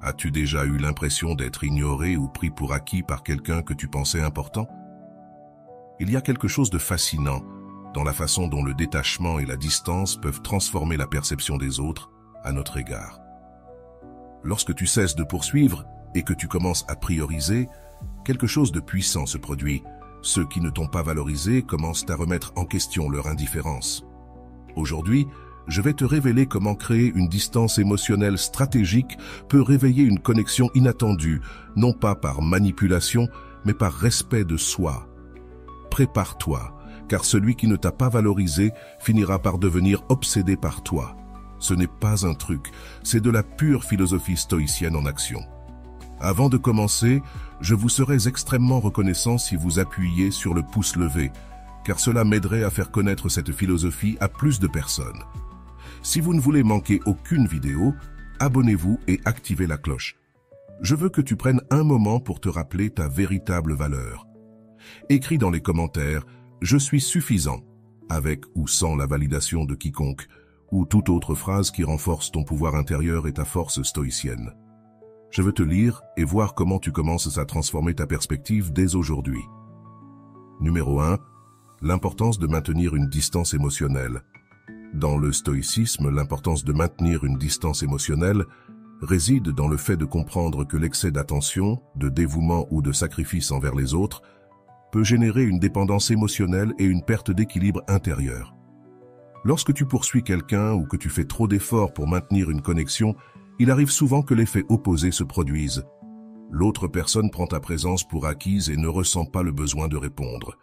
As-tu déjà eu l'impression d'être ignoré ou pris pour acquis par quelqu'un que tu pensais important? Il y a quelque chose de fascinant dans la façon dont le détachement et la distance peuvent transformer la perception des autres à notre égard. Lorsque tu cesses de poursuivre et que tu commences à prioriser, quelque chose de puissant se produit. Ceux qui ne t'ont pas valorisé commencent à remettre en question leur indifférence. Aujourd'hui, je vais te révéler comment créer une distance émotionnelle stratégique peut réveiller une connexion inattendue, non pas par manipulation, mais par respect de soi. Prépare-toi, car celui qui ne t'a pas valorisé finira par devenir obsédé par toi. Ce n'est pas un truc, c'est de la pure philosophie stoïcienne en action. Avant de commencer, je vous serais extrêmement reconnaissant si vous appuyiez sur le pouce levé, car cela m'aiderait à faire connaître cette philosophie à plus de personnes. Si vous ne voulez manquer aucune vidéo, abonnez-vous et activez la cloche. Je veux que tu prennes un moment pour te rappeler ta véritable valeur. Écris dans les commentaires « Je suis suffisant » avec ou sans la validation de quiconque, ou toute autre phrase qui renforce ton pouvoir intérieur et ta force stoïcienne. Je veux te lire et voir comment tu commences à transformer ta perspective dès aujourd'hui. Numéro 1. L'importance de maintenir une distance émotionnelle. Dans le stoïcisme, l'importance de maintenir une distance émotionnelle réside dans le fait de comprendre que l'excès d'attention, de dévouement ou de sacrifice envers les autres peut générer une dépendance émotionnelle et une perte d'équilibre intérieur. Lorsque tu poursuis quelqu'un ou que tu fais trop d'efforts pour maintenir une connexion, il arrive souvent que l'effet opposé se produise. L'autre personne prend ta présence pour acquise et ne ressent pas le besoin de répondre.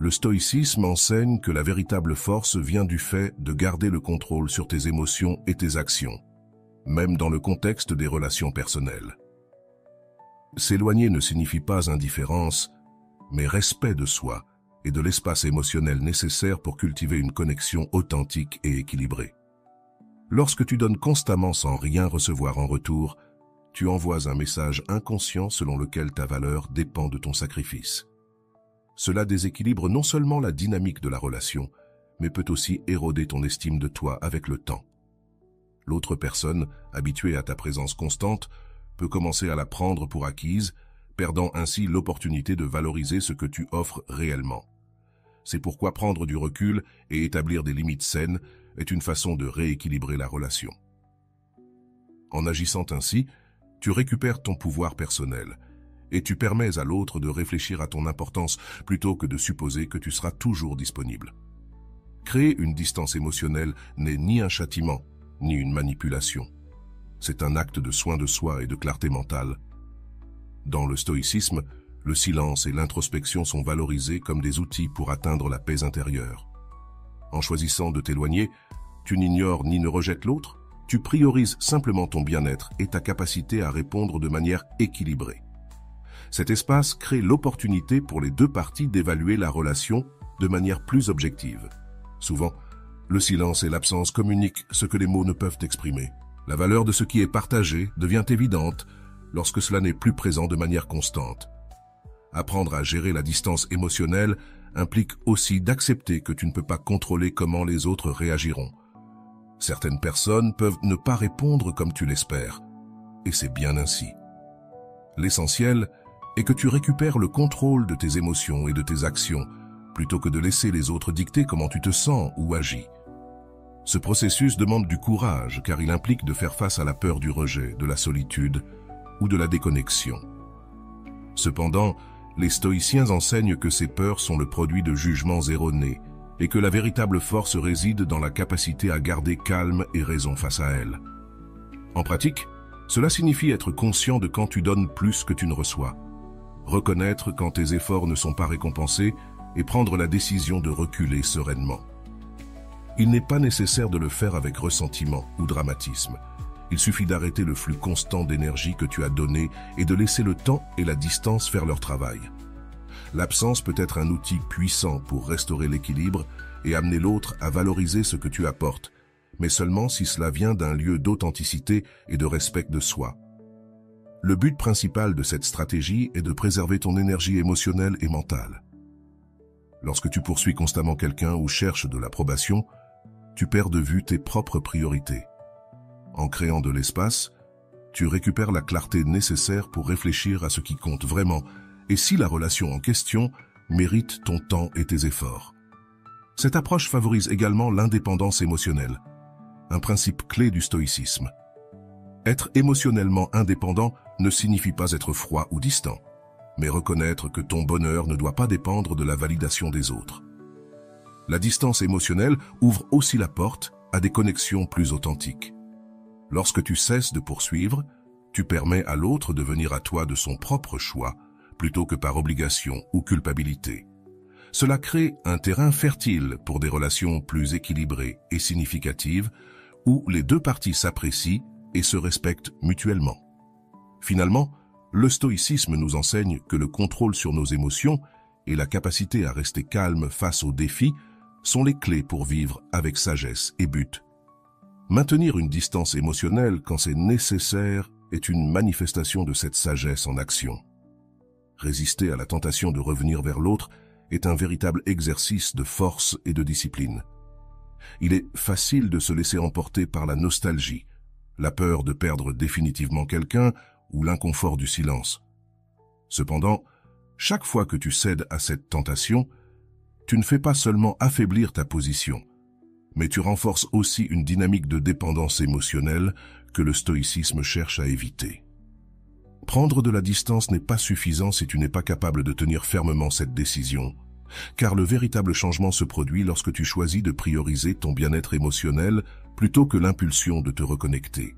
Le stoïcisme enseigne que la véritable force vient du fait de garder le contrôle sur tes émotions et tes actions, même dans le contexte des relations personnelles. S'éloigner ne signifie pas indifférence, mais respect de soi et de l'espace émotionnel nécessaire pour cultiver une connexion authentique et équilibrée. Lorsque tu donnes constamment sans rien recevoir en retour, tu envoies un message inconscient selon lequel ta valeur dépend de ton sacrifice. Cela déséquilibre non seulement la dynamique de la relation, mais peut aussi éroder ton estime de toi avec le temps. L'autre personne, habituée à ta présence constante, peut commencer à la prendre pour acquise, perdant ainsi l'opportunité de valoriser ce que tu offres réellement. C'est pourquoi prendre du recul et établir des limites saines est une façon de rééquilibrer la relation. En agissant ainsi, tu récupères ton pouvoir personnel et tu permets à l'autre de réfléchir à ton importance plutôt que de supposer que tu seras toujours disponible. Créer une distance émotionnelle n'est ni un châtiment, ni une manipulation. C'est un acte de soin de soi et de clarté mentale. Dans le stoïcisme, le silence et l'introspection sont valorisés comme des outils pour atteindre la paix intérieure. En choisissant de t'éloigner, tu n'ignores ni ne rejettes l'autre, tu priorises simplement ton bien-être et ta capacité à répondre de manière équilibrée. Cet espace crée l'opportunité pour les deux parties d'évaluer la relation de manière plus objective. Souvent, le silence et l'absence communiquent ce que les mots ne peuvent exprimer. La valeur de ce qui est partagé devient évidente lorsque cela n'est plus présent de manière constante. Apprendre à gérer la distance émotionnelle implique aussi d'accepter que tu ne peux pas contrôler comment les autres réagiront. Certaines personnes peuvent ne pas répondre comme tu l'espères, et c'est bien ainsi. L'essentiel est que tu récupères le contrôle de tes émotions et de tes actions, plutôt que de laisser les autres dicter comment tu te sens ou agis. Ce processus demande du courage, car il implique de faire face à la peur du rejet, de la solitude ou de la déconnexion. Cependant, les stoïciens enseignent que ces peurs sont le produit de jugements erronés et que la véritable force réside dans la capacité à garder calme et raison face à elles. En pratique, cela signifie être conscient de quand tu donnes plus que tu ne reçois, reconnaître quand tes efforts ne sont pas récompensés et prendre la décision de reculer sereinement. Il n'est pas nécessaire de le faire avec ressentiment ou dramatisme. Il suffit d'arrêter le flux constant d'énergie que tu as donné et de laisser le temps et la distance faire leur travail. L'absence peut être un outil puissant pour restaurer l'équilibre et amener l'autre à valoriser ce que tu apportes, mais seulement si cela vient d'un lieu d'authenticité et de respect de soi. Le but principal de cette stratégie est de préserver ton énergie émotionnelle et mentale. Lorsque tu poursuis constamment quelqu'un ou cherches de l'approbation, tu perds de vue tes propres priorités. En créant de l'espace, tu récupères la clarté nécessaire pour réfléchir à ce qui compte vraiment et si la relation en question mérite ton temps et tes efforts. Cette approche favorise également l'indépendance émotionnelle, un principe clé du stoïcisme. Être émotionnellement indépendant ne signifie pas être froid ou distant, mais reconnaître que ton bonheur ne doit pas dépendre de la validation des autres. La distance émotionnelle ouvre aussi la porte à des connexions plus authentiques. Lorsque tu cesses de poursuivre, tu permets à l'autre de venir à toi de son propre choix, plutôt que par obligation ou culpabilité. Cela crée un terrain fertile pour des relations plus équilibrées et significatives, où les deux parties s'apprécient et se respectent mutuellement. Finalement, le stoïcisme nous enseigne que le contrôle sur nos émotions et la capacité à rester calme face aux défis sont les clés pour vivre avec sagesse et but. Maintenir une distance émotionnelle quand c'est nécessaire est une manifestation de cette sagesse en action. Résister à la tentation de revenir vers l'autre est un véritable exercice de force et de discipline. Il est facile de se laisser emporter par la nostalgie, la peur de perdre définitivement quelqu'un ou l'inconfort du silence. Cependant, chaque fois que tu cèdes à cette tentation, tu ne fais pas seulement affaiblir ta position, mais tu renforces aussi une dynamique de dépendance émotionnelle que le stoïcisme cherche à éviter. Prendre de la distance n'est pas suffisant si tu n'es pas capable de tenir fermement cette décision, car le véritable changement se produit lorsque tu choisis de prioriser ton bien-être émotionnel plutôt que l'impulsion de te reconnecter.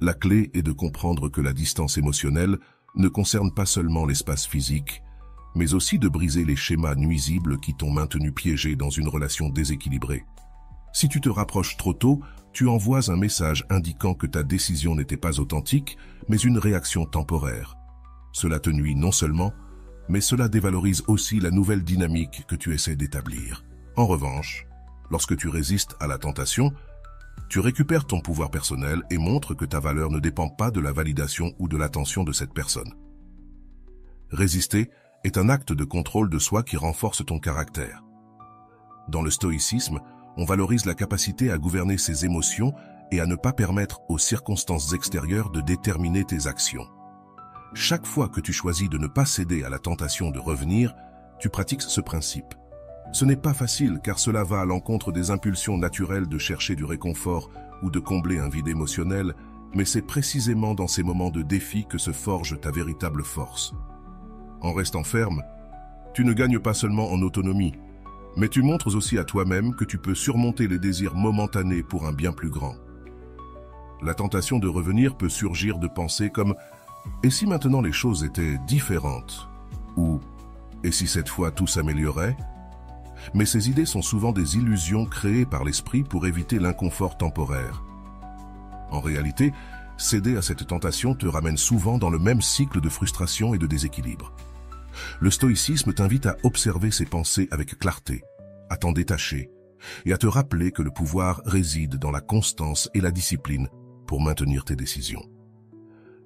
La clé est de comprendre que la distance émotionnelle ne concerne pas seulement l'espace physique, mais aussi de briser les schémas nuisibles qui t'ont maintenu piégé dans une relation déséquilibrée. Si tu te rapproches trop tôt, tu envoies un message indiquant que ta décision n'était pas authentique, mais une réaction temporaire. Cela te nuit non seulement, mais cela dévalorise aussi la nouvelle dynamique que tu essaies d'établir. En revanche, lorsque tu résistes à la tentation, tu récupères ton pouvoir personnel et montres que ta valeur ne dépend pas de la validation ou de l'attention de cette personne. Résister est un acte de contrôle de soi qui renforce ton caractère. Dans le stoïcisme, on valorise la capacité à gouverner ses émotions et à ne pas permettre aux circonstances extérieures de déterminer tes actions. Chaque fois que tu choisis de ne pas céder à la tentation de revenir, tu pratiques ce principe. Ce n'est pas facile car cela va à l'encontre des impulsions naturelles de chercher du réconfort ou de combler un vide émotionnel, mais c'est précisément dans ces moments de défi que se forge ta véritable force. En restant ferme, tu ne gagnes pas seulement en autonomie, mais tu montres aussi à toi-même que tu peux surmonter les désirs momentanés pour un bien plus grand. La tentation de revenir peut surgir de pensées comme « Et si maintenant les choses étaient différentes ?» ou « Et si cette fois tout s'améliorait ?» Mais ces idées sont souvent des illusions créées par l'esprit pour éviter l'inconfort temporaire. En réalité, céder à cette tentation te ramène souvent dans le même cycle de frustration et de déséquilibre. Le stoïcisme t'invite à observer ces pensées avec clarté, à t'en détacher et à te rappeler que le pouvoir réside dans la constance et la discipline pour maintenir tes décisions.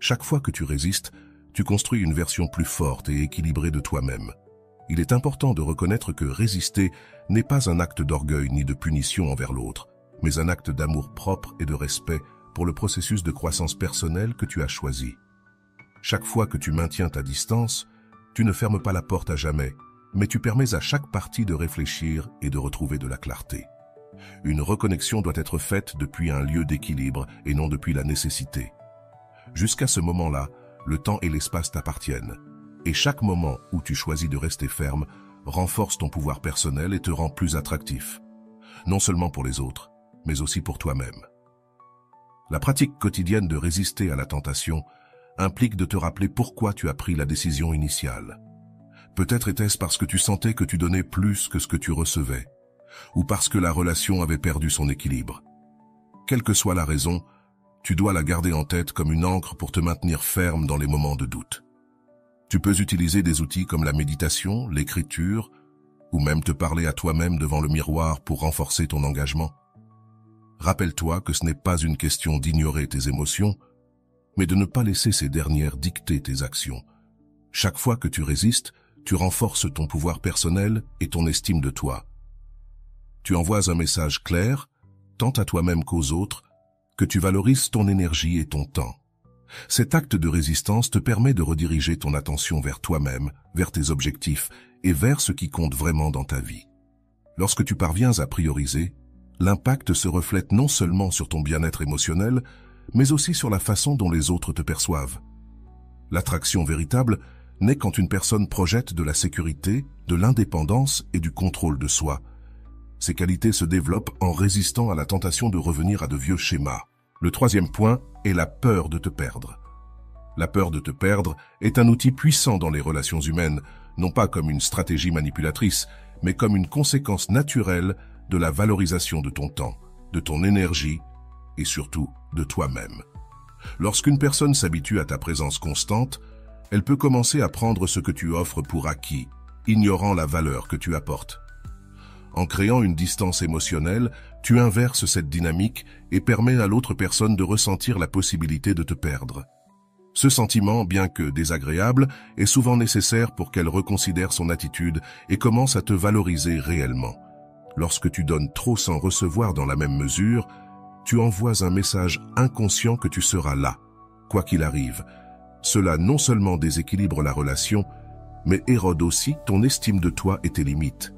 Chaque fois que tu résistes, tu construis une version plus forte et équilibrée de toi-même. Il est important de reconnaître que résister n'est pas un acte d'orgueil ni de punition envers l'autre, mais un acte d'amour propre et de respect pour le processus de croissance personnelle que tu as choisi. Chaque fois que tu maintiens ta distance, tu ne fermes pas la porte à jamais, mais tu permets à chaque partie de réfléchir et de retrouver de la clarté. Une reconnexion doit être faite depuis un lieu d'équilibre et non depuis la nécessité. Jusqu'à ce moment-là, le temps et l'espace t'appartiennent. Et chaque moment où tu choisis de rester ferme renforce ton pouvoir personnel et te rend plus attractif. Non seulement pour les autres, mais aussi pour toi-même. La pratique quotidienne de résister à la tentation implique de te rappeler pourquoi tu as pris la décision initiale. Peut-être était-ce parce que tu sentais que tu donnais plus que ce que tu recevais, ou parce que la relation avait perdu son équilibre. Quelle que soit la raison, tu dois la garder en tête comme une ancre pour te maintenir ferme dans les moments de doute. Tu peux utiliser des outils comme la méditation, l'écriture, ou même te parler à toi-même devant le miroir pour renforcer ton engagement. Rappelle-toi que ce n'est pas une question d'ignorer tes émotions, mais de ne pas laisser ces dernières dicter tes actions. Chaque fois que tu résistes, tu renforces ton pouvoir personnel et ton estime de toi. Tu envoies un message clair, tant à toi-même qu'aux autres, que tu valorises ton énergie et ton temps. Cet acte de résistance te permet de rediriger ton attention vers toi-même, vers tes objectifs et vers ce qui compte vraiment dans ta vie. Lorsque tu parviens à prioriser, l'impact se reflète non seulement sur ton bien-être émotionnel, mais aussi sur la façon dont les autres te perçoivent. L'attraction véritable naît quand une personne projette de la sécurité, de l'indépendance et du contrôle de soi. Ces qualités se développent en résistant à la tentation de revenir à de vieux schémas. Le troisième point est la peur de te perdre. La peur de te perdre est un outil puissant dans les relations humaines, non pas comme une stratégie manipulatrice, mais comme une conséquence naturelle de la valorisation de ton temps, de ton énergie et surtout de toi-même. Lorsqu'une personne s'habitue à ta présence constante, elle peut commencer à prendre ce que tu offres pour acquis, ignorant la valeur que tu apportes. En créant une distance émotionnelle, tu inverses cette dynamique et permets à l'autre personne de ressentir la possibilité de te perdre. Ce sentiment, bien que désagréable, est souvent nécessaire pour qu'elle reconsidère son attitude et commence à te valoriser réellement. Lorsque tu donnes trop sans recevoir dans la même mesure, tu envoies un message inconscient que tu seras là, quoi qu'il arrive. Cela non seulement déséquilibre la relation, mais érode aussi ton estime de toi et tes limites.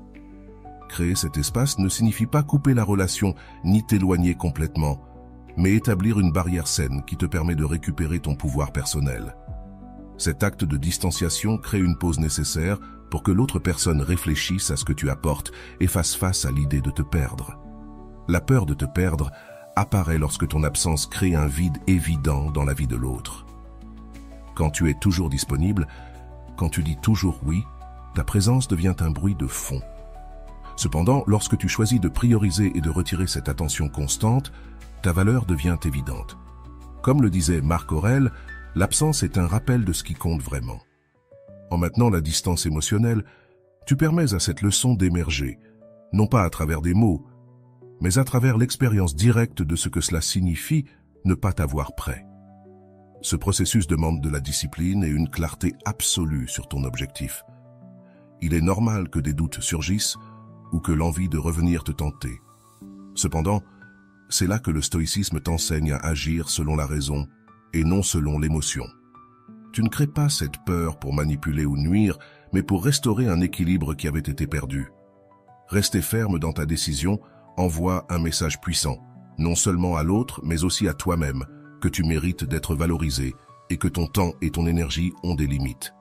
Créer cet espace ne signifie pas couper la relation ni t'éloigner complètement, mais établir une barrière saine qui te permet de récupérer ton pouvoir personnel. Cet acte de distanciation crée une pause nécessaire pour que l'autre personne réfléchisse à ce que tu apportes et fasse face à l'idée de te perdre. La peur de te perdre apparaît lorsque ton absence crée un vide évident dans la vie de l'autre. Quand tu es toujours disponible, quand tu dis toujours oui, ta présence devient un bruit de fond. Cependant, lorsque tu choisis de prioriser et de retirer cette attention constante, ta valeur devient évidente. Comme le disait Marc Aurèle, l'absence est un rappel de ce qui compte vraiment. En maintenant la distance émotionnelle, tu permets à cette leçon d'émerger, non pas à travers des mots, mais à travers l'expérience directe de ce que cela signifie ne pas t'avoir prêt. Ce processus demande de la discipline et une clarté absolue sur ton objectif. Il est normal que des doutes surgissent ou que l'envie de revenir te tenter. Cependant, c'est là que le stoïcisme t'enseigne à agir selon la raison et non selon l'émotion. Tu ne crées pas cette peur pour manipuler ou nuire, mais pour restaurer un équilibre qui avait été perdu. Rester ferme dans ta décision envoie un message puissant, non seulement à l'autre, mais aussi à toi-même, que tu mérites d'être valorisé et que ton temps et ton énergie ont des limites.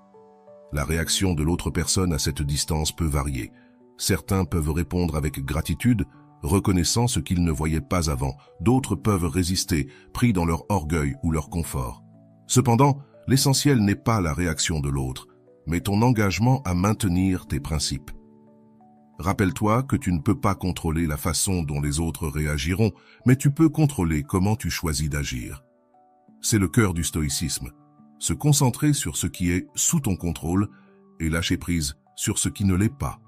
La réaction de l'autre personne à cette distance peut varier. Certains peuvent répondre avec gratitude, reconnaissant ce qu'ils ne voyaient pas avant. D'autres peuvent résister, pris dans leur orgueil ou leur confort. Cependant, l'essentiel n'est pas la réaction de l'autre, mais ton engagement à maintenir tes principes. Rappelle-toi que tu ne peux pas contrôler la façon dont les autres réagiront, mais tu peux contrôler comment tu choisis d'agir. C'est le cœur du stoïcisme. Se concentrer sur ce qui est sous ton contrôle et lâcher prise sur ce qui ne l'est pas.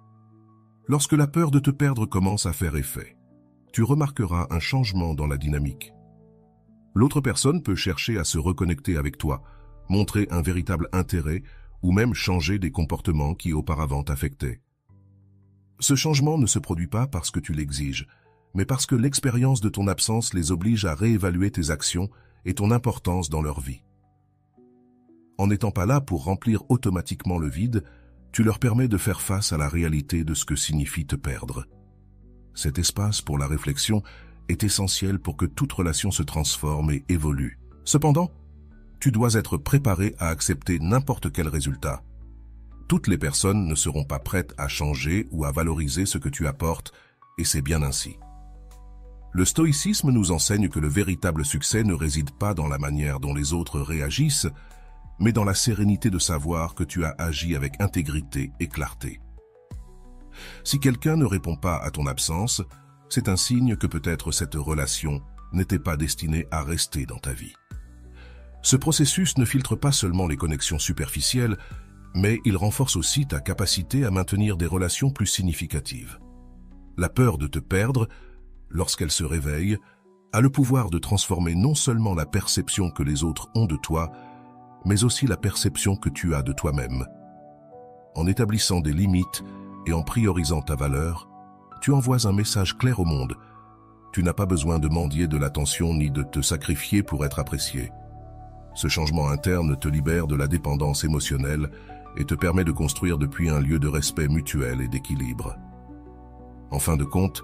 Lorsque la peur de te perdre commence à faire effet, tu remarqueras un changement dans la dynamique. L'autre personne peut chercher à se reconnecter avec toi, montrer un véritable intérêt ou même changer des comportements qui auparavant t'affectaient. Ce changement ne se produit pas parce que tu l'exiges, mais parce que l'expérience de ton absence les oblige à réévaluer tes actions et ton importance dans leur vie. En n'étant pas là pour remplir automatiquement le vide, tu leur permets de faire face à la réalité de ce que signifie te perdre. Cet espace pour la réflexion est essentiel pour que toute relation se transforme et évolue. Cependant, tu dois être préparé à accepter n'importe quel résultat. Toutes les personnes ne seront pas prêtes à changer ou à valoriser ce que tu apportes, et c'est bien ainsi. Le stoïcisme nous enseigne que le véritable succès ne réside pas dans la manière dont les autres réagissent, mais dans la sérénité de savoir que tu as agi avec intégrité et clarté. Si quelqu'un ne répond pas à ton absence, c'est un signe que peut-être cette relation n'était pas destinée à rester dans ta vie. Ce processus ne filtre pas seulement les connexions superficielles, mais il renforce aussi ta capacité à maintenir des relations plus significatives. La peur de te perdre, lorsqu'elle se réveille, a le pouvoir de transformer non seulement la perception que les autres ont de toi, mais aussi la perception que tu as de toi-même. En établissant des limites et en priorisant ta valeur, tu envoies un message clair au monde. Tu n'as pas besoin de mendier de l'attention ni de te sacrifier pour être apprécié. Ce changement interne te libère de la dépendance émotionnelle et te permet de construire depuis un lieu de respect mutuel et d'équilibre. En fin de compte,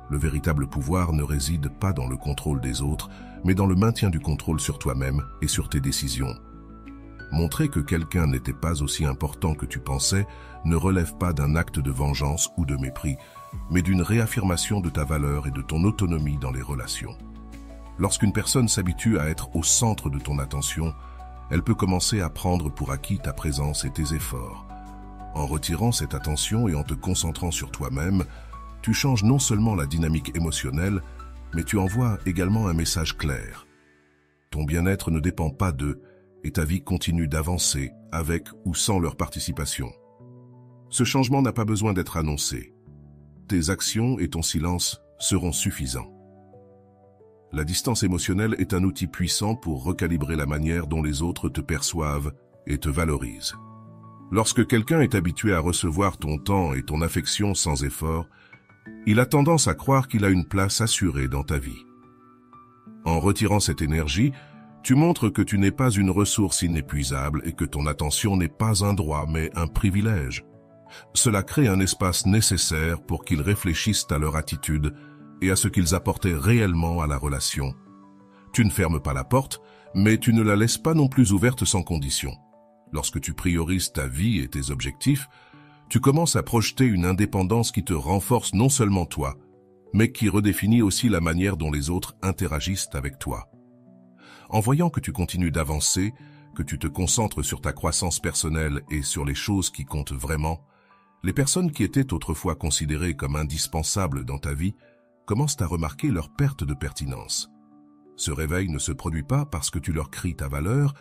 le véritable pouvoir ne réside pas dans le contrôle des autres, mais dans le maintien du contrôle sur toi-même et sur tes décisions. Montrer que quelqu'un n'était pas aussi important que tu pensais ne relève pas d'un acte de vengeance ou de mépris, mais d'une réaffirmation de ta valeur et de ton autonomie dans les relations. Lorsqu'une personne s'habitue à être au centre de ton attention, elle peut commencer à prendre pour acquis ta présence et tes efforts. En retirant cette attention et en te concentrant sur toi-même, tu changes non seulement la dynamique émotionnelle, mais tu envoies également un message clair. Ton bien-être ne dépend pas d'eux, et ta vie continue d'avancer avec ou sans leur participation. Ce changement n'a pas besoin d'être annoncé. Tes actions et ton silence seront suffisants. La distance émotionnelle est un outil puissant pour recalibrer la manière dont les autres te perçoivent et te valorisent. Lorsque quelqu'un est habitué à recevoir ton temps et ton affection sans effort, il a tendance à croire qu'il a une place assurée dans ta vie. En retirant cette énergie, tu montres que tu n'es pas une ressource inépuisable et que ton attention n'est pas un droit mais un privilège. Cela crée un espace nécessaire pour qu'ils réfléchissent à leur attitude et à ce qu'ils apportaient réellement à la relation. Tu ne fermes pas la porte, mais tu ne la laisses pas non plus ouverte sans condition. Lorsque tu priorises ta vie et tes objectifs, tu commences à projeter une indépendance qui te renforce non seulement toi, mais qui redéfinit aussi la manière dont les autres interagissent avec toi. En voyant que tu continues d'avancer, que tu te concentres sur ta croissance personnelle et sur les choses qui comptent vraiment, les personnes qui étaient autrefois considérées comme indispensables dans ta vie commencent à remarquer leur perte de pertinence. Ce réveil ne se produit pas parce que tu leur cries ta valeur,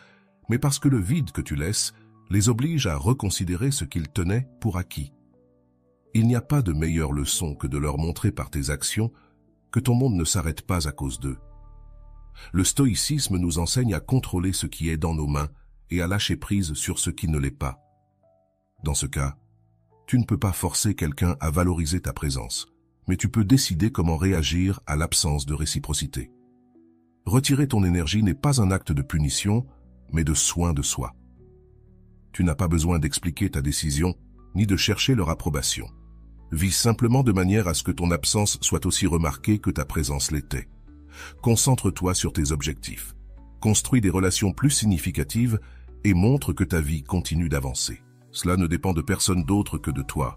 mais parce que le vide que tu laisses les oblige à reconsidérer ce qu'ils tenaient pour acquis. Il n'y a pas de meilleure leçon que de leur montrer par tes actions que ton monde ne s'arrête pas à cause d'eux. Le stoïcisme nous enseigne à contrôler ce qui est dans nos mains et à lâcher prise sur ce qui ne l'est pas. Dans ce cas, tu ne peux pas forcer quelqu'un à valoriser ta présence, mais tu peux décider comment réagir à l'absence de réciprocité. Retirer ton énergie n'est pas un acte de punition, mais de soin de soi. Tu n'as pas besoin d'expliquer ta décision, ni de chercher leur approbation. Vis simplement de manière à ce que ton absence soit aussi remarquée que ta présence l'était. Concentre-toi sur tes objectifs. Construis des relations plus significatives et montre que ta vie continue d'avancer. Cela ne dépend de personne d'autre que de toi.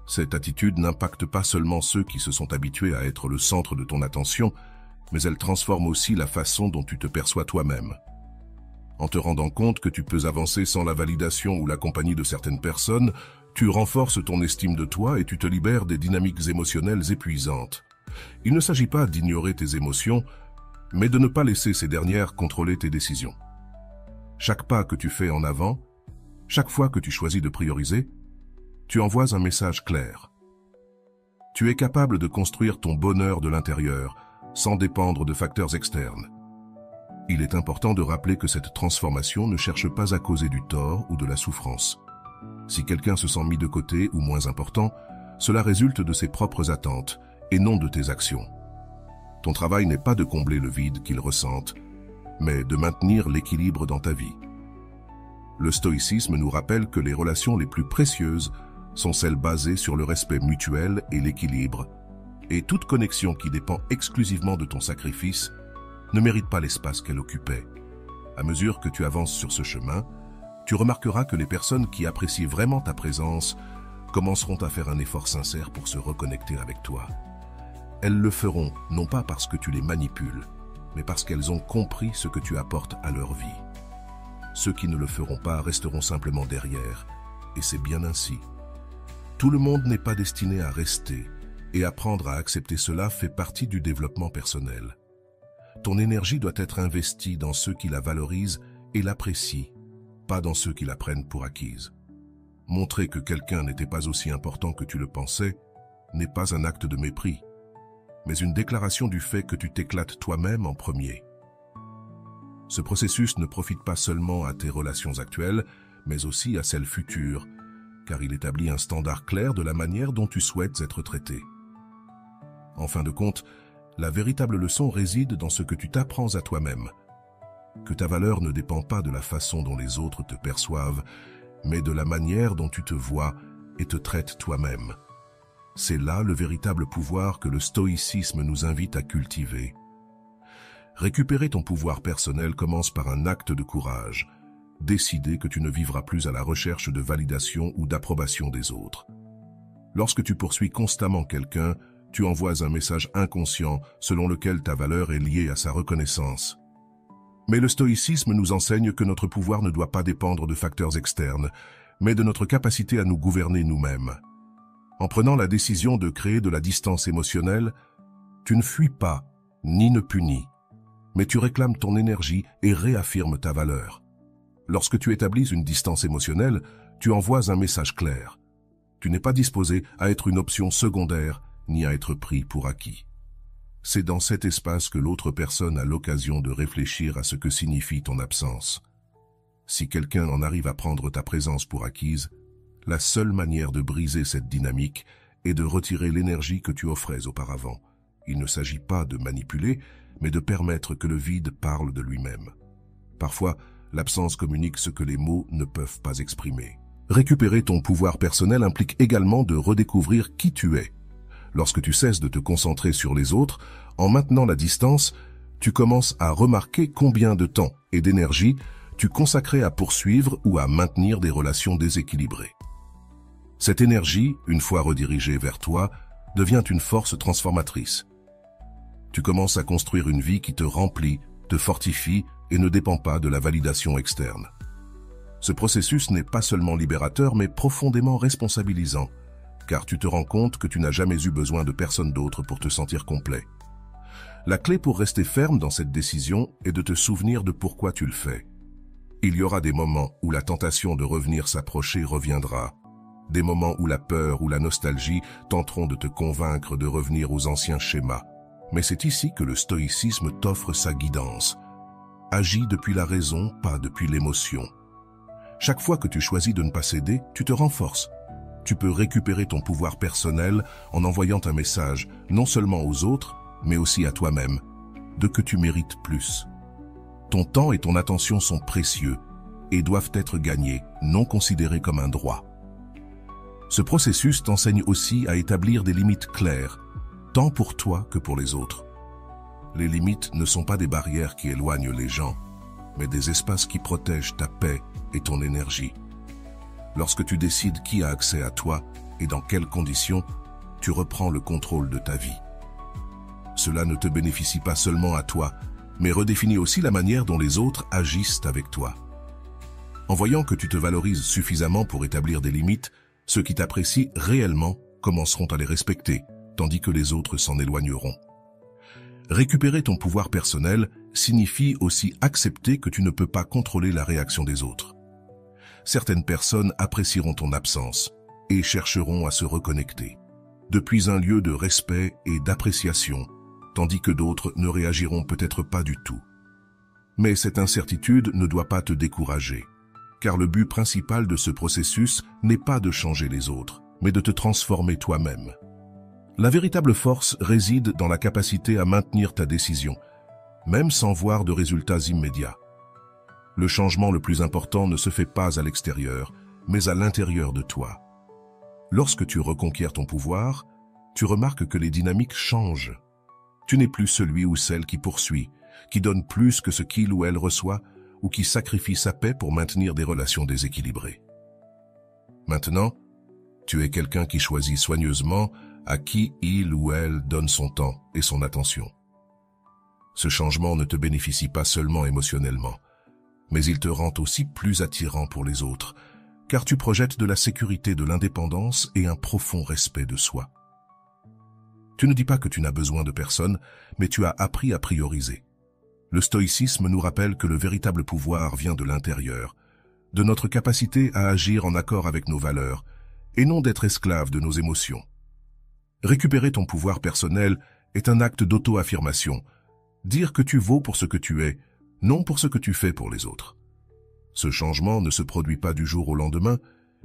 Cette attitude n'impacte pas seulement ceux qui se sont habitués à être le centre de ton attention, mais elle transforme aussi la façon dont tu te perçois toi-même. En te rendant compte que tu peux avancer sans la validation ou la compagnie de certaines personnes, tu renforces ton estime de toi et tu te libères des dynamiques émotionnelles épuisantes. Il ne s'agit pas d'ignorer tes émotions, mais de ne pas laisser ces dernières contrôler tes décisions. Chaque pas que tu fais en avant, chaque fois que tu choisis de prioriser, tu envoies un message clair. Tu es capable de construire ton bonheur de l'intérieur, sans dépendre de facteurs externes. Il est important de rappeler que cette transformation ne cherche pas à causer du tort ou de la souffrance. Si quelqu'un se sent mis de côté ou moins important, cela résulte de ses propres attentes et non de tes actions. Ton travail n'est pas de combler le vide qu'ils ressentent, mais de maintenir l'équilibre dans ta vie. Le stoïcisme nous rappelle que les relations les plus précieuses sont celles basées sur le respect mutuel et l'équilibre, et toute connexion qui dépend exclusivement de ton sacrifice ne mérite pas l'espace qu'elle occupait. À mesure que tu avances sur ce chemin, tu remarqueras que les personnes qui apprécient vraiment ta présence commenceront à faire un effort sincère pour se reconnecter avec toi. Elles le feront non pas parce que tu les manipules, mais parce qu'elles ont compris ce que tu apportes à leur vie. Ceux qui ne le feront pas resteront simplement derrière, et c'est bien ainsi. Tout le monde n'est pas destiné à rester, et apprendre à accepter cela fait partie du développement personnel. Ton énergie doit être investie dans ceux qui la valorisent et l'apprécient, pas dans ceux qui la prennent pour acquise. Montrer que quelqu'un n'était pas aussi important que tu le pensais n'est pas un acte de mépris, mais une déclaration du fait que tu t'éclates toi-même en premier. Ce processus ne profite pas seulement à tes relations actuelles, mais aussi à celles futures, car il établit un standard clair de la manière dont tu souhaites être traité. En fin de compte, la véritable leçon réside dans ce que tu t'apprends à toi-même. que ta valeur ne dépend pas de la façon dont les autres te perçoivent, mais de la manière dont tu te vois et te traites toi-même. C'est là le véritable pouvoir que le stoïcisme nous invite à cultiver. Récupérer ton pouvoir personnel commence par un acte de courage. Décider que tu ne vivras plus à la recherche de validation ou d'approbation des autres. Lorsque tu poursuis constamment quelqu'un, tu envoies un message inconscient selon lequel ta valeur est liée à sa reconnaissance. Mais le stoïcisme nous enseigne que notre pouvoir ne doit pas dépendre de facteurs externes, mais de notre capacité à nous gouverner nous-mêmes. En prenant la décision de créer de la distance émotionnelle, tu ne fuis pas, ni ne punis, mais tu réclames ton énergie et réaffirmes ta valeur. Lorsque tu établis une distance émotionnelle, tu envoies un message clair. Tu n'es pas disposé à être une option secondaire, ni à être pris pour acquis. C'est dans cet espace que l'autre personne a l'occasion de réfléchir à ce que signifie ton absence. Si quelqu'un en arrive à prendre ta présence pour acquise, la seule manière de briser cette dynamique est de retirer l'énergie que tu offrais auparavant. Il ne s'agit pas de manipuler, mais de permettre que le vide parle de lui-même. Parfois, l'absence communique ce que les mots ne peuvent pas exprimer. Récupérer ton pouvoir personnel implique également de redécouvrir qui tu es. Lorsque tu cesses de te concentrer sur les autres, en maintenant la distance, tu commences à remarquer combien de temps et d'énergie tu consacrais à poursuivre ou à maintenir des relations déséquilibrées. Cette énergie, une fois redirigée vers toi, devient une force transformatrice. Tu commences à construire une vie qui te remplit, te fortifie et ne dépend pas de la validation externe. Ce processus n'est pas seulement libérateur, mais profondément responsabilisant, car tu te rends compte que tu n'as jamais eu besoin de personne d'autre pour te sentir complet. La clé pour rester ferme dans cette décision est de te souvenir de pourquoi tu le fais. Il y aura des moments où la tentation de revenir s'approcher reviendra, des moments où la peur ou la nostalgie tenteront de te convaincre de revenir aux anciens schémas. Mais c'est ici que le stoïcisme t'offre sa guidance. Agis depuis la raison, pas depuis l'émotion. Chaque fois que tu choisis de ne pas céder, tu te renforces. Tu peux récupérer ton pouvoir personnel en envoyant un message, non seulement aux autres, mais aussi à toi-même, de que tu mérites plus. Ton temps et ton attention sont précieux et doivent être gagnés, non considérés comme un droit. Ce processus t'enseigne aussi à établir des limites claires, tant pour toi que pour les autres. Les limites ne sont pas des barrières qui éloignent les gens, mais des espaces qui protègent ta paix et ton énergie. Lorsque tu décides qui a accès à toi et dans quelles conditions, tu reprends le contrôle de ta vie. Cela ne te bénéficie pas seulement à toi, mais redéfinit aussi la manière dont les autres agissent avec toi. En voyant que tu te valorises suffisamment pour établir des limites, ceux qui t'apprécient réellement commenceront à les respecter, tandis que les autres s'en éloigneront. Récupérer ton pouvoir personnel signifie aussi accepter que tu ne peux pas contrôler la réaction des autres. Certaines personnes apprécieront ton absence et chercheront à se reconnecter, depuis un lieu de respect et d'appréciation, tandis que d'autres ne réagiront peut-être pas du tout. Mais cette incertitude ne doit pas te décourager, car le but principal de ce processus n'est pas de changer les autres, mais de te transformer toi-même. La véritable force réside dans la capacité à maintenir ta décision, même sans voir de résultats immédiats. Le changement le plus important ne se fait pas à l'extérieur, mais à l'intérieur de toi. Lorsque tu reconquiers ton pouvoir, tu remarques que les dynamiques changent. Tu n'es plus celui ou celle qui poursuit, qui donne plus que ce qu'il ou elle reçoit, ou qui sacrifie sa paix pour maintenir des relations déséquilibrées. Maintenant, tu es quelqu'un qui choisit soigneusement à qui il ou elle donne son temps et son attention. Ce changement ne te bénéficie pas seulement émotionnellement, mais il te rend aussi plus attirant pour les autres, car tu projettes de la sécurité, de l'indépendance et un profond respect de soi. Tu ne dis pas que tu n'as besoin de personne, mais tu as appris à prioriser. Le stoïcisme nous rappelle que le véritable pouvoir vient de l'intérieur, de notre capacité à agir en accord avec nos valeurs, et non d'être esclave de nos émotions. Récupérer ton pouvoir personnel est un acte d'auto-affirmation, dire que tu vaux pour ce que tu es, non pour ce que tu fais pour les autres. Ce changement ne se produit pas du jour au lendemain,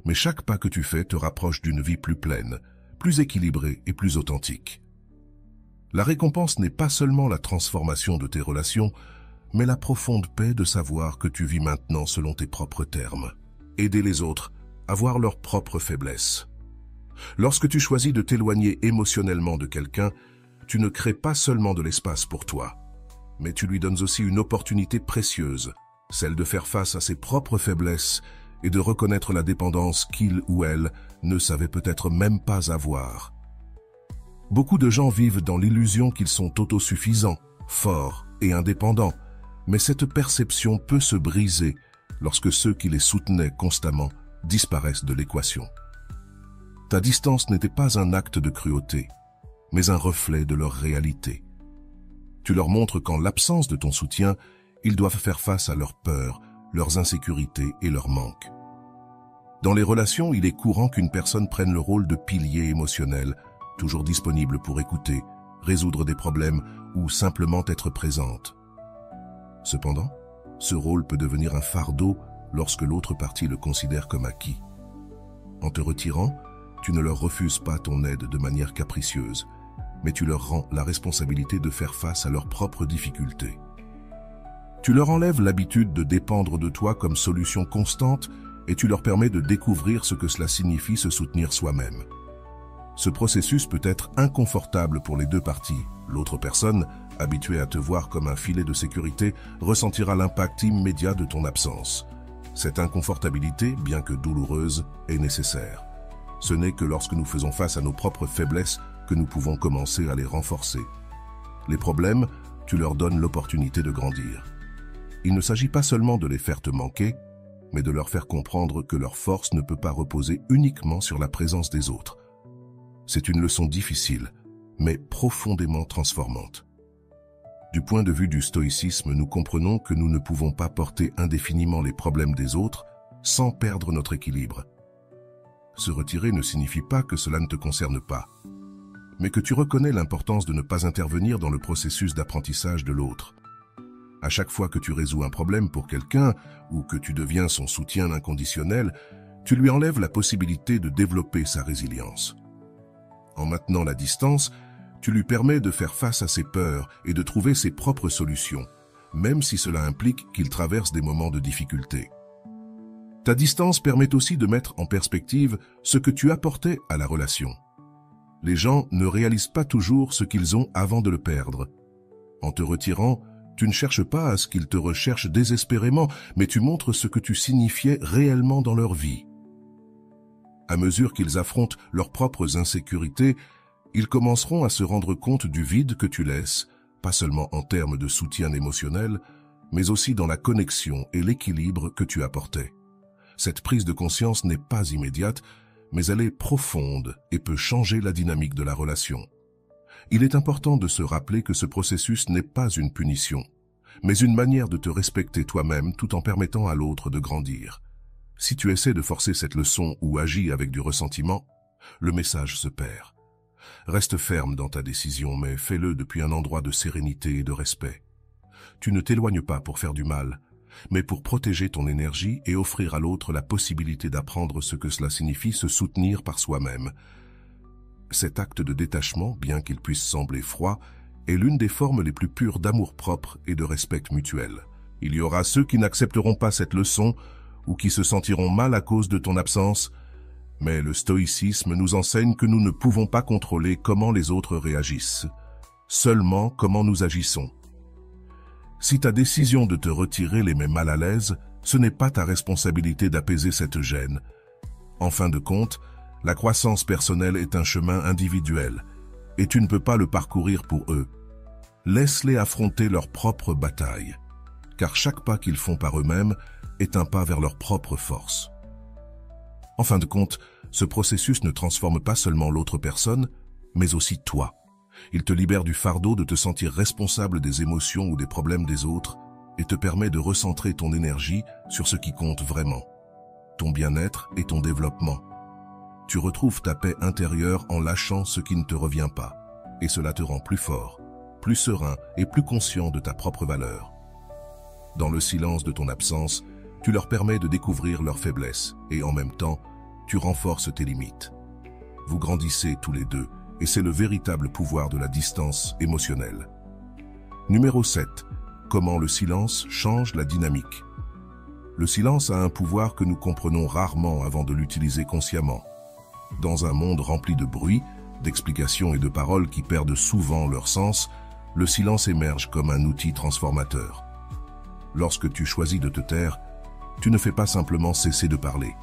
mais chaque pas que tu fais te rapproche d'une vie plus pleine, plus équilibrée et plus authentique. La récompense n'est pas seulement la transformation de tes relations, mais la profonde paix de savoir que tu vis maintenant selon tes propres termes. Aider les autres à voir leurs propres faiblesses. Lorsque tu choisis de t'éloigner émotionnellement de quelqu'un, tu ne crées pas seulement de l'espace pour toi, mais tu lui donnes aussi une opportunité précieuse, celle de faire face à ses propres faiblesses et de reconnaître la dépendance qu'il ou elle ne savait peut-être même pas avoir. Beaucoup de gens vivent dans l'illusion qu'ils sont autosuffisants, forts et indépendants, mais cette perception peut se briser lorsque ceux qui les soutenaient constamment disparaissent de l'équation. Ta distance n'était pas un acte de cruauté, mais un reflet de leur réalité. Tu leur montres qu'en l'absence de ton soutien, ils doivent faire face à leurs peurs, leurs insécurités et leurs manques. Dans les relations, il est courant qu'une personne prenne le rôle de pilier émotionnel, toujours disponible pour écouter, résoudre des problèmes ou simplement être présente. Cependant, ce rôle peut devenir un fardeau lorsque l'autre partie le considère comme acquis. En te retirant, tu ne leur refuses pas ton aide de manière capricieuse, mais tu leur rends la responsabilité de faire face à leurs propres difficultés. Tu leur enlèves l'habitude de dépendre de toi comme solution constante et tu leur permets de découvrir ce que cela signifie se soutenir soi-même. Ce processus peut être inconfortable pour les deux parties. L'autre personne, habituée à te voir comme un filet de sécurité, ressentira l'impact immédiat de ton absence. Cette inconfortabilité, bien que douloureuse, est nécessaire. Ce n'est que lorsque nous faisons face à nos propres faiblesses que nous pouvons commencer à les renforcer. Les problèmes, tu leur donnes l'opportunité de grandir. Il ne s'agit pas seulement de les faire te manquer, mais de leur faire comprendre que leur force ne peut pas reposer uniquement sur la présence des autres. C'est une leçon difficile, mais profondément transformante. Du point de vue du stoïcisme, nous comprenons que nous ne pouvons pas porter indéfiniment les problèmes des autres sans perdre notre équilibre. Se retirer ne signifie pas que cela ne te concerne pas, mais que tu reconnais l'importance de ne pas intervenir dans le processus d'apprentissage de l'autre. À chaque fois que tu résous un problème pour quelqu'un ou que tu deviens son soutien inconditionnel, tu lui enlèves la possibilité de développer sa résilience. En maintenant la distance, tu lui permets de faire face à ses peurs et de trouver ses propres solutions, même si cela implique qu'il traverse des moments de difficulté. Ta distance permet aussi de mettre en perspective ce que tu apportais à la relation. Les gens ne réalisent pas toujours ce qu'ils ont avant de le perdre. En te retirant, tu ne cherches pas à ce qu'ils te recherchent désespérément, mais tu montres ce que tu signifiais réellement dans leur vie. À mesure qu'ils affrontent leurs propres insécurités, ils commenceront à se rendre compte du vide que tu laisses, pas seulement en termes de soutien émotionnel, mais aussi dans la connexion et l'équilibre que tu apportais. Cette prise de conscience n'est pas immédiate, mais elle est profonde et peut changer la dynamique de la relation. Il est important de se rappeler que ce processus n'est pas une punition, mais une manière de te respecter toi-même tout en permettant à l'autre de grandir. Si tu essaies de forcer cette leçon ou agis avec du ressentiment, le message se perd. Reste ferme dans ta décision, mais fais-le depuis un endroit de sérénité et de respect. Tu ne t'éloignes pas pour faire du mal, mais pour protéger ton énergie et offrir à l'autre la possibilité d'apprendre ce que cela signifie se soutenir par soi-même. Cet acte de détachement, bien qu'il puisse sembler froid, est l'une des formes les plus pures d'amour-propre et de respect mutuel. Il y aura ceux qui n'accepteront pas cette leçon ou qui se sentiront mal à cause de ton absence, mais le stoïcisme nous enseigne que nous ne pouvons pas contrôler comment les autres réagissent, seulement comment nous agissons. Si ta décision de te retirer les met mal à l'aise, ce n'est pas ta responsabilité d'apaiser cette gêne. En fin de compte, la croissance personnelle est un chemin individuel, et tu ne peux pas le parcourir pour eux. Laisse-les affronter leur propre bataille, car chaque pas qu'ils font par eux-mêmes est un pas vers leur propre force. En fin de compte, ce processus ne transforme pas seulement l'autre personne, mais aussi toi. Il te libère du fardeau de te sentir responsable des émotions ou des problèmes des autres et te permet de recentrer ton énergie sur ce qui compte vraiment, ton bien-être et ton développement. Tu retrouves ta paix intérieure en lâchant ce qui ne te revient pas, et cela te rend plus fort, plus serein et plus conscient de ta propre valeur. Dans le silence de ton absence, tu leur permets de découvrir leurs faiblesses et en même temps, tu renforces tes limites. Vous grandissez tous les deux et c'est le véritable pouvoir de la distance émotionnelle. Numéro 7. comment le silence change la dynamique. Le silence a un pouvoir que nous comprenons rarement avant de l'utiliser consciemment. Dans un monde rempli de bruit, d'explications et de paroles qui perdent souvent leur sens, le silence émerge comme un outil transformateur. Lorsque tu choisis de te taire, tu ne fais pas simplement cesser de parler.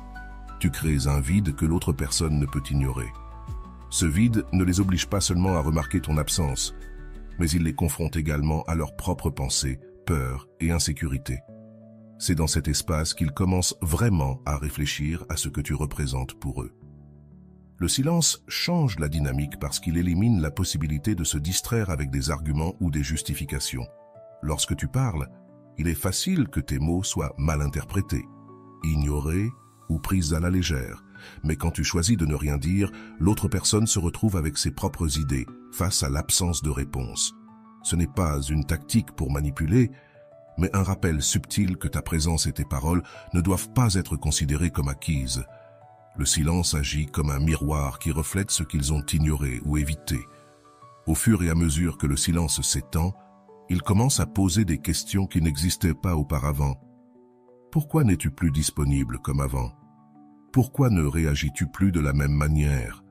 Tu crées un vide que l'autre personne ne peut ignorer. Ce vide ne les oblige pas seulement à remarquer ton absence, mais il les confronte également à leurs propres pensées, peurs et insécurités. C'est dans cet espace qu'ils commencent vraiment à réfléchir à ce que tu représentes pour eux. Le silence change la dynamique parce qu'il élimine la possibilité de se distraire avec des arguments ou des justifications. Lorsque tu parles, il est facile que tes mots soient mal interprétés, ignorés ou pris à la légère. Mais quand tu choisis de ne rien dire, l'autre personne se retrouve avec ses propres idées face à l'absence de réponse. Ce n'est pas une tactique pour manipuler, mais un rappel subtil que ta présence et tes paroles ne doivent pas être considérées comme acquises. Le silence agit comme un miroir qui reflète ce qu'ils ont ignoré ou évité. Au fur et à mesure que le silence s'étend, ils commencent à poser des questions qui n'existaient pas auparavant. Pourquoi n'es-tu plus disponible comme avant? Pourquoi ne réagis-tu plus de la même manière?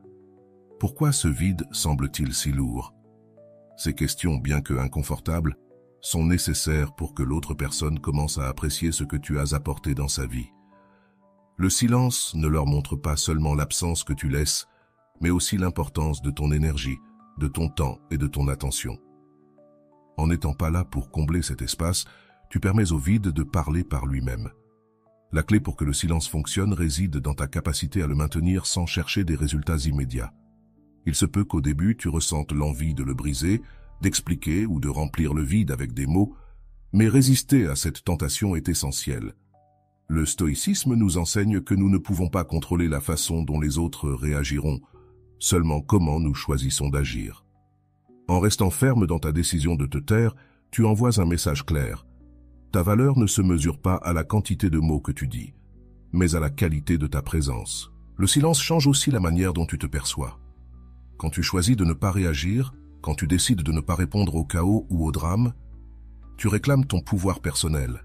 Pourquoi ce vide semble-t-il si lourd? Ces questions, bien que inconfortables, sont nécessaires pour que l'autre personne commence à apprécier ce que tu as apporté dans sa vie. Le silence ne leur montre pas seulement l'absence que tu laisses, mais aussi l'importance de ton énergie, de ton temps et de ton attention. En n'étant pas là pour combler cet espace, tu permets au vide de parler par lui-même. La clé pour que le silence fonctionne réside dans ta capacité à le maintenir sans chercher des résultats immédiats. Il se peut qu'au début tu ressentes l'envie de le briser, d'expliquer ou de remplir le vide avec des mots, mais résister à cette tentation est essentiel. Le stoïcisme nous enseigne que nous ne pouvons pas contrôler la façon dont les autres réagiront, seulement comment nous choisissons d'agir. En restant ferme dans ta décision de te taire, tu envoies un message clair. Ta valeur ne se mesure pas à la quantité de mots que tu dis, mais à la qualité de ta présence. Le silence change aussi la manière dont tu te perçois. Quand tu choisis de ne pas réagir, quand tu décides de ne pas répondre au chaos ou au drame, tu réclames ton pouvoir personnel.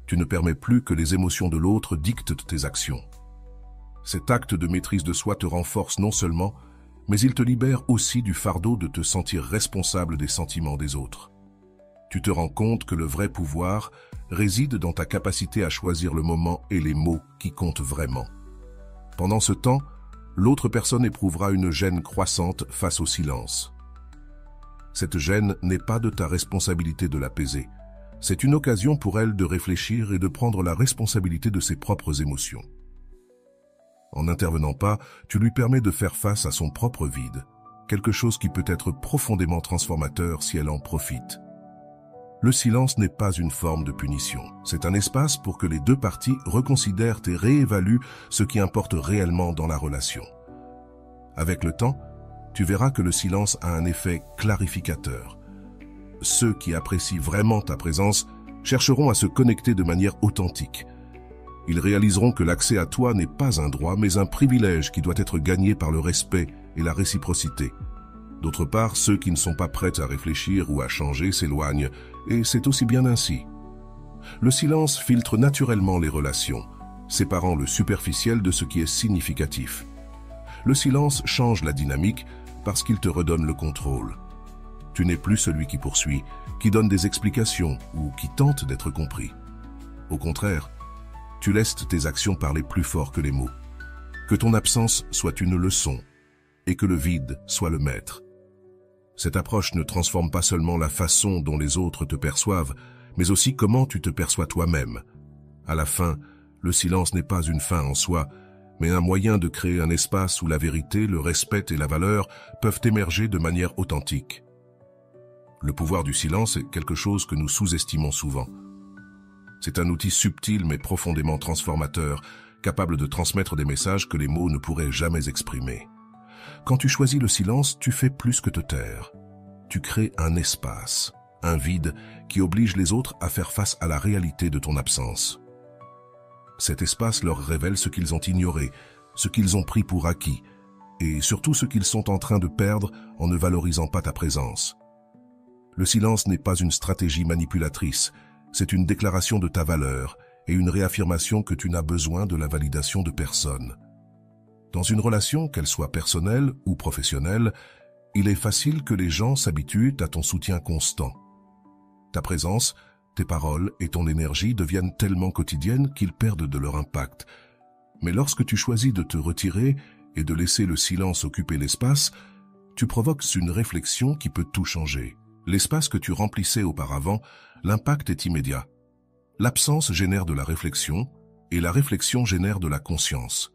Tu ne permets plus que les émotions de l'autre dictent tes actions. Cet acte de maîtrise de soi te renforce non seulement, mais il te libère aussi du fardeau de te sentir responsable des sentiments des autres. Tu te rends compte que le vrai pouvoir réside dans ta capacité à choisir le moment et les mots qui comptent vraiment. Pendant ce temps, l'autre personne éprouvera une gêne croissante face au silence. Cette gêne n'est pas de ta responsabilité de l'apaiser. C'est une occasion pour elle de réfléchir et de prendre la responsabilité de ses propres émotions. En n'intervenant pas, tu lui permets de faire face à son propre vide, quelque chose qui peut être profondément transformateur si elle en profite. Le silence n'est pas une forme de punition. C'est un espace pour que les deux parties reconsidèrent et réévaluent ce qui importe réellement dans la relation. Avec le temps, tu verras que le silence a un effet clarificateur. Ceux qui apprécient vraiment ta présence chercheront à se connecter de manière authentique. Ils réaliseront que l'accès à toi n'est pas un droit, mais un privilège qui doit être gagné par le respect et la réciprocité. D'autre part, ceux qui ne sont pas prêts à réfléchir ou à changer s'éloignent, et c'est aussi bien ainsi. Le silence filtre naturellement les relations, séparant le superficiel de ce qui est significatif. Le silence change la dynamique parce qu'il te redonne le contrôle. Tu n'es plus celui qui poursuit, qui donne des explications ou qui tente d'être compris. Au contraire, tu laisses tes actions parler plus fort que les mots. Que ton absence soit une leçon et que le vide soit le maître. Cette approche ne transforme pas seulement la façon dont les autres te perçoivent, mais aussi comment tu te perçois toi-même. À la fin, le silence n'est pas une fin en soi, mais un moyen de créer un espace où la vérité, le respect et la valeur peuvent émerger de manière authentique. Le pouvoir du silence est quelque chose que nous sous-estimons souvent. C'est un outil subtil mais profondément transformateur, capable de transmettre des messages que les mots ne pourraient jamais exprimer. Quand tu choisis le silence, tu fais plus que te taire. Tu crées un espace, un vide qui oblige les autres à faire face à la réalité de ton absence. Cet espace leur révèle ce qu'ils ont ignoré, ce qu'ils ont pris pour acquis, et surtout ce qu'ils sont en train de perdre en ne valorisant pas ta présence. Le silence n'est pas une stratégie manipulatrice, c'est une déclaration de ta valeur et une réaffirmation que tu n'as besoin de la validation de personne. Dans une relation, qu'elle soit personnelle ou professionnelle, il est facile que les gens s'habituent à ton soutien constant. Ta présence, tes paroles et ton énergie deviennent tellement quotidiennes qu'ils perdent de leur impact. Mais lorsque tu choisis de te retirer et de laisser le silence occuper l'espace, tu provoques une réflexion qui peut tout changer. L'espace que tu remplissais auparavant, l'impact est immédiat. L'absence génère de la réflexion et la réflexion génère de la conscience.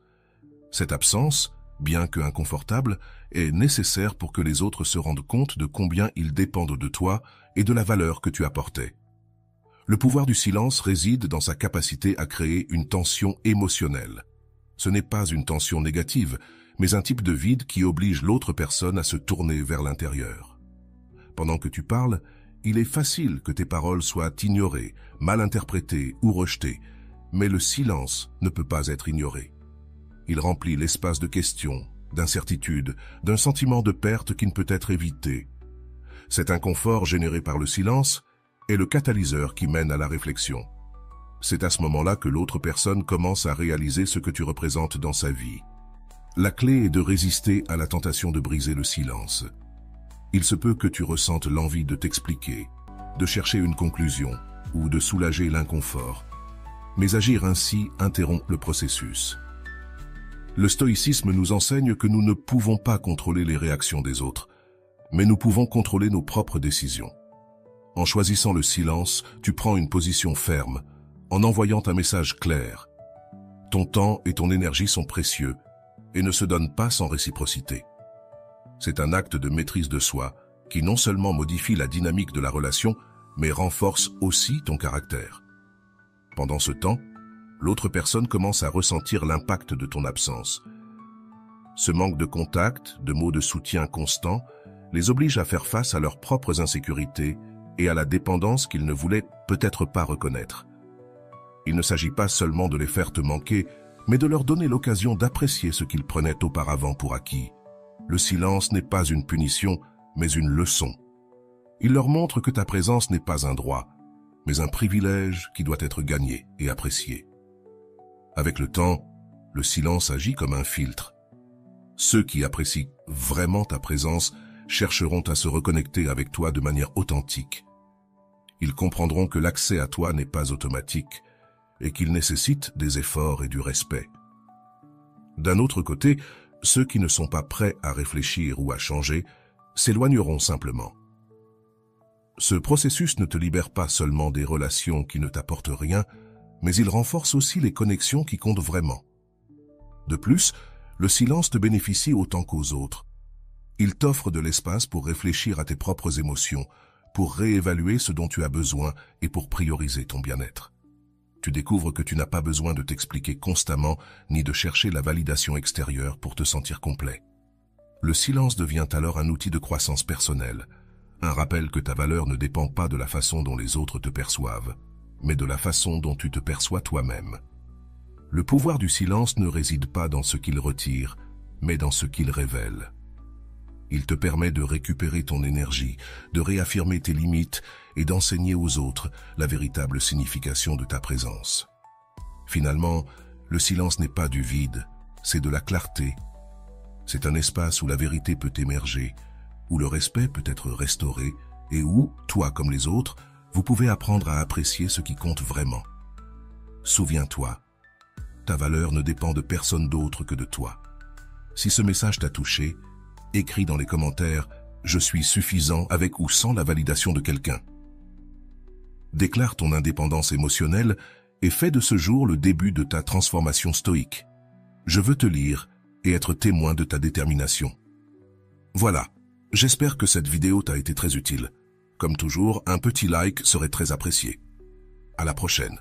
Cette absence, bien que inconfortable, est nécessaire pour que les autres se rendent compte de combien ils dépendent de toi et de la valeur que tu apportais. Le pouvoir du silence réside dans sa capacité à créer une tension émotionnelle. Ce n'est pas une tension négative, mais un type de vide qui oblige l'autre personne à se tourner vers l'intérieur. Pendant que tu parles, il est facile que tes paroles soient ignorées, mal interprétées ou rejetées, mais le silence ne peut pas être ignoré. Il remplit l'espace de questions, d'incertitudes, d'un sentiment de perte qui ne peut être évité. Cet inconfort généré par le silence est le catalyseur qui mène à la réflexion. C'est à ce moment-là que l'autre personne commence à réaliser ce que tu représentes dans sa vie. La clé est de résister à la tentation de briser le silence. Il se peut que tu ressentes l'envie de t'expliquer, de chercher une conclusion ou de soulager l'inconfort. Mais agir ainsi interrompt le processus. Le stoïcisme nous enseigne que nous ne pouvons pas contrôler les réactions des autres, mais nous pouvons contrôler nos propres décisions. En choisissant le silence, tu prends une position ferme, en envoyant un message clair. Ton temps et ton énergie sont précieux et ne se donnent pas sans réciprocité. C'est un acte de maîtrise de soi qui non seulement modifie la dynamique de la relation, mais renforce aussi ton caractère. Pendant ce temps, l'autre personne commence à ressentir l'impact de ton absence. Ce manque de contact, de mots de soutien constants, les oblige à faire face à leurs propres insécurités et à la dépendance qu'ils ne voulaient peut-être pas reconnaître. Il ne s'agit pas seulement de les faire te manquer, mais de leur donner l'occasion d'apprécier ce qu'ils prenaient auparavant pour acquis. Le silence n'est pas une punition, mais une leçon. Il leur montre que ta présence n'est pas un droit, mais un privilège qui doit être gagné et apprécié. Avec le temps, le silence agit comme un filtre. Ceux qui apprécient vraiment ta présence chercheront à se reconnecter avec toi de manière authentique. Ils comprendront que l'accès à toi n'est pas automatique et qu'il nécessite des efforts et du respect. D'un autre côté, ceux qui ne sont pas prêts à réfléchir ou à changer s'éloigneront simplement. Ce processus ne te libère pas seulement des relations qui ne t'apportent rien, mais il renforce aussi les connexions qui comptent vraiment. De plus, le silence te bénéficie autant qu'aux autres. Il t'offre de l'espace pour réfléchir à tes propres émotions, pour réévaluer ce dont tu as besoin et pour prioriser ton bien-être. Tu découvres que tu n'as pas besoin de t'expliquer constamment ni de chercher la validation extérieure pour te sentir complet. Le silence devient alors un outil de croissance personnelle, un rappel que ta valeur ne dépend pas de la façon dont les autres te perçoivent, mais de la façon dont tu te perçois toi-même. Le pouvoir du silence ne réside pas dans ce qu'il retire, mais dans ce qu'il révèle. Il te permet de récupérer ton énergie, de réaffirmer tes limites et d'enseigner aux autres la véritable signification de ta présence. Finalement, le silence n'est pas du vide, c'est de la clarté. C'est un espace où la vérité peut émerger, où le respect peut être restauré et où, toi comme les autres, vous pouvez apprendre à apprécier ce qui compte vraiment. Souviens-toi, ta valeur ne dépend de personne d'autre que de toi. Si ce message t'a touché, écris dans les commentaires « Je suis suffisant avec ou sans la validation de quelqu'un ». Déclare ton indépendance émotionnelle et fais de ce jour le début de ta transformation stoïque. Je veux te lire et être témoin de ta détermination. Voilà, j'espère que cette vidéo t'a été très utile. Comme toujours, un petit like serait très apprécié. À la prochaine.